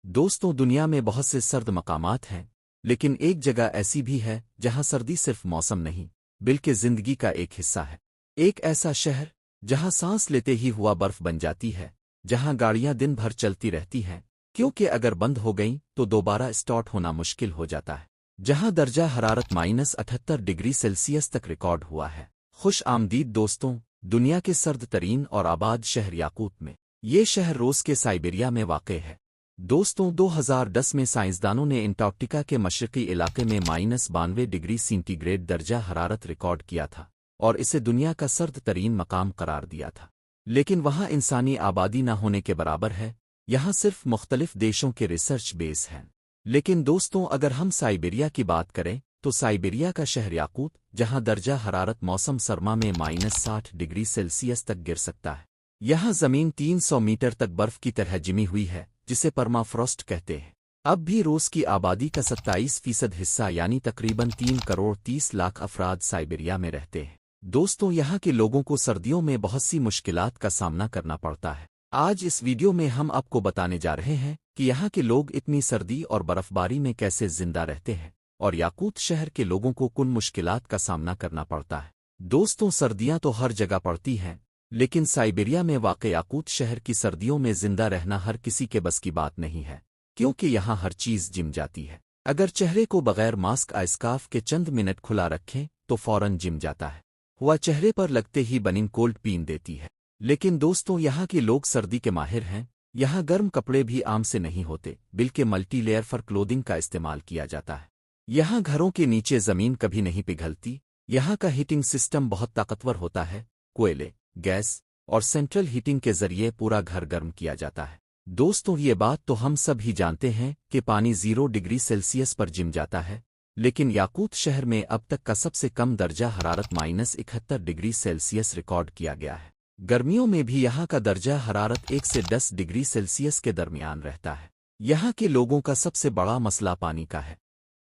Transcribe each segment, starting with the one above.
دوستوں، دنیا میں بہت سے سرد مقامات ہیں، لیکن ایک جگہ ایسی بھی ہے جہاں سردی صرف موسم نہیں بلکہ زندگی کا ایک حصہ ہے۔ ایک ایسا شہر جہاں سانس لیتے ہی ہوا برف بن جاتی ہے، جہاں گاڑیاں دن بھر چلتی رہتی ہیں کیونکہ اگر بند ہو گئیں تو دوبارہ اسٹارٹ ہونا مشکل ہو جاتا ہے، جہاں درجہ حرارت -78 ڈگری سیلسیس تک ریکارڈ ہوا ہے۔ خوش آمدید دوستوں، دنیا کے سرد ترین اور آباد شہر یاقوت میں۔ یہ شہر روس کے سائبیریا میں واقع ہے۔ دوستوں، 2010 میں سائنسدانوں نے انٹارکٹیکا کے مشرقی علاقے میں -92 ڈگری سینٹی گریڈ درجہ حرارت ریکارڈ کیا تھا اور اسے دنیا کا سرد ترین مقام قرار دیا تھا۔ لیکن وہاں انسانی آبادی نہ ہونے کے برابر ہے، یہاں صرف مختلف دیشوں کے ریسرچ بیس ہیں۔ لیکن دوستوں، اگر ہم سائبیریا کی بات کریں تو سائبیریا کا شہر یاقوت، جہاں درجہ حرارت موسم سرما میں -60 ڈگری سیلسیس تک گر سکتا ہے، یہاں زمین 300 میٹر تک برف کی طرح جمی ہوئی ہے جسے پرما فراسٹ کہتے ہیں۔ اب بھی روس کی آبادی کا 27% حصہ یعنی تقریباً 3 کروڑ 30 لاکھ افراد سائبیریا میں رہتے ہیں۔ دوستوں، یہاں کے لوگوں کو سردیوں میں بہت سی مشکلات کا سامنا کرنا پڑتا ہے۔ آج اس ویڈیو میں ہم آپ کو بتانے جا رہے ہیں کہ یہاں کے لوگ اتنی سردی اور برف باری میں کیسے زندہ رہتے ہیں اور یاقوت شہر کے لوگوں کو کن مشکلات کا سامنا کرنا پڑتا ہے۔ دوستوں، سردیاں تو ہر جگہ پڑتی ہیں، لیکن سائبیریا میں واقع یاقوت شہر کی سردیوں میں زندہ رہنا ہر کسی کے بس کی بات نہیں ہے، کیونکہ یہاں ہر چیز جم جاتی ہے۔ اگر چہرے کو بغیر ماسک اسکارف کے چند منٹ کھلا رکھیں تو فوراً جم جاتا ہے، ہوا چہرے پر لگتے ہی بنین کولڈ پین دیتی ہے۔ لیکن دوستوں، یہاں کے لوگ سردی کے ماہر ہیں، یہاں گرم کپڑے بھی عام سے نہیں ہوتے بلکہ ملٹی لیئر فر کلودنگ کا استعمال کیا جاتا ہے۔ یہاں گھروں کے نیچے زمین کبھی نہیں پگھلتی، یہاں کا ہیٹنگ سسٹم بہت طاقتور ہوتا ہے، کوئلے، گیس اور سینٹرل ہیٹنگ کے ذریعے پورا گھر گرم کیا جاتا ہے۔ دوستوں، یہ بات تو ہم سب ہی جانتے ہیں کہ پانی 0 ڈگری سیلسیس پر جم جاتا ہے، لیکن یاقوت شہر میں اب تک کا سب سے کم درجہ حرارت -71 ڈگری سیلسیس ریکارڈ کیا گیا ہے۔ گرمیوں میں بھی یہاں کا درجہ حرارت 1 سے 10 ڈگری سیلسیس کے درمیان رہتا ہے۔ یہاں کے لوگوں کا سب سے بڑا مسئلہ پانی کا ہے۔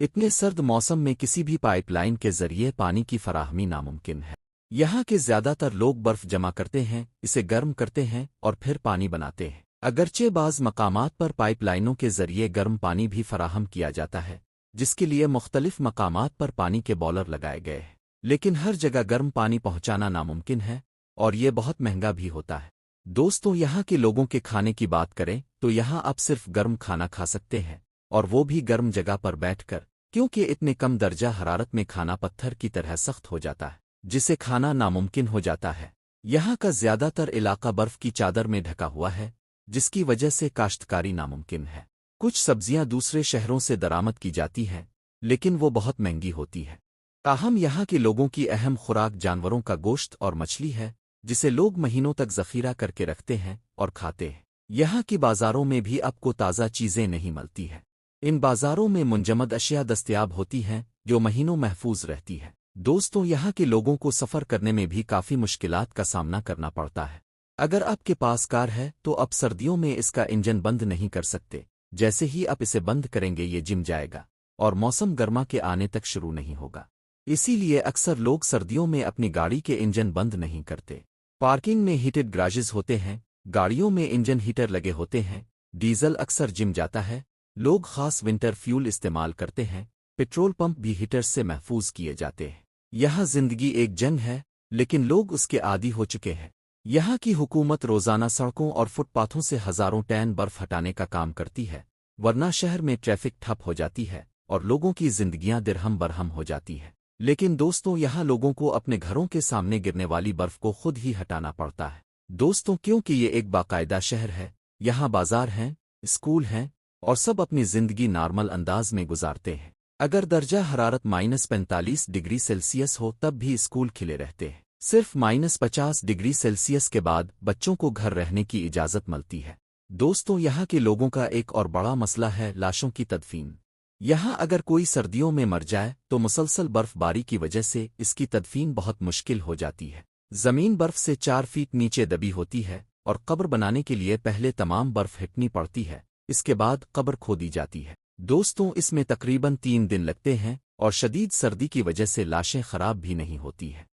اتنے سرد موسم میں کسی بھی پائپ لائن کے ذریعے پانی کی فراہمی ناممکن ہے۔ یہاں کے زیادہ تر لوگ برف جمع کرتے ہیں، اسے گرم کرتے ہیں اور پھر پانی بناتے ہیں۔ اگرچہ بعض مقامات پر پائپ لائنوں کے ذریعے گرم پانی بھی فراہم کیا جاتا ہے، جس کے لیے مختلف مقامات پر پانی کے بولر لگائے گئے ہیں، لیکن ہر جگہ گرم پانی پہنچانا ناممکن ہے اور یہ بہت مہنگا بھی ہوتا ہے۔ دوستوں، یہاں کے لوگوں کے کھانے کی بات کریں تو یہاں آپ صرف گرم کھانا کھا سکتے ہیں، اور وہ بھی گرم جگہ پر بیٹھ کر، کیونکہ اتنے کم درجہ حرارت میں کھانا پتھر کی طرح سخت ہو جاتا ہے جسے کھانا ناممکن ہو جاتا ہے۔ یہاں کا زیادہ تر علاقہ برف کی چادر میں ڈھکا ہوا ہے، جس کی وجہ سے کاشتکاری ناممکن ہے۔ کچھ سبزیاں دوسرے شہروں سے درآمد کی جاتی ہیں، لیکن وہ بہت مہنگی ہوتی ہے۔ تاہم یہاں کے لوگوں کی اہم خوراک جانوروں کا گوشت اور مچھلی ہے، جسے لوگ مہینوں تک ذخیرہ کر کے رکھتے ہیں اور کھاتے ہیں۔ یہاں کی بازاروں میں بھی آپ کو تازہ چیزیں نہیں ملتی ہیں۔ ان بازاروں میں منجمد اشیاء دستیاب ہوتی ہیں جو مہینوں محفوظ رہتی ہے۔ دوستوں، یہاں کے لوگوں کو سفر کرنے میں بھی کافی مشکلات کا سامنا کرنا پڑتا ہے۔ اگر آپ کے پاس کار ہے تو آپ سردیوں میں اس کا انجن بند نہیں کر سکتے، جیسے ہی آپ اسے بند کریں گے یہ جم جائے گا اور موسم گرما کے آنے تک شروع نہیں ہوگا۔ اسی لیے اکثر لوگ سردیوں میں اپنی گاڑی کے انجن بند نہیں کرتے۔ پارکنگ میں ہیٹڈ گراجز ہوتے ہیں، گاڑیوں میں انجن ہیٹر لگے ہوتے ہیں، ڈیزل اکثر جم جاتا ہے، لوگ خاص ونٹر فیول استعمال کرتے ہیں، پیٹرول پمپ بھی ہیٹر سے محفوظ کیے جاتے ہیں۔ یہاں زندگی ایک جنگ ہے، لیکن لوگ اس کے عادی ہو چکے ہیں۔ یہاں کی حکومت روزانہ سڑکوں اور فٹ پاتھوں سے ہزاروں ٹن برف ہٹانے کا کام کرتی ہے، ورنہ شہر میں ٹریفک ٹھپ ہو جاتی ہے اور لوگوں کی زندگیاں درہم برہم ہو جاتی ہیں۔ لیکن دوستوں، یہاں لوگوں کو اپنے گھروں کے سامنے گرنے والی برف کو خود ہی ہٹانا پڑتا ہے۔ دوستوں، کیونکہ یہ ایک باقاعدہ شہر ہے، یہاں بازار ہیں، اسکول ہیں اور سب اپنی زندگی نارمل انداز میں گزارتے ہیں۔ اگر درجہ حرارت -45 ڈگری سیلسیس ہو تب بھی اسکول کھلے رہتے ہیں۔ صرف -50 ڈگری سیلسیس کے بعد بچوں کو گھر رہنے کی اجازت ملتی ہے۔ دوستوں، یہاں کے لوگوں کا ایک اور بڑا مسئلہ ہے لاشوں کی تدفین۔ یہاں اگر کوئی سردیوں میں مر جائے تو مسلسل برف باری کی وجہ سے اس کی تدفین بہت مشکل ہو جاتی ہے۔ زمین برف سے 4 فیٹ نیچے دبی ہوتی ہے اور قبر بنانے کے لیے پہلے تمام برف ہٹنی پڑتی ہے، اس کے بعد قبر کھودی جاتی ہے۔ دوستوں، اس میں تقریباً 3 دن لگتے ہیں اور شدید سردی کی وجہ سے لاشیں خراب بھی نہیں ہوتی ہیں۔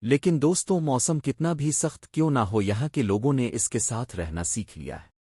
لیکن دوستوں، موسم کتنا بھی سخت کیوں نہ ہو، یہاں کے لوگوں نے اس کے ساتھ رہنا سیکھ لیا ہے۔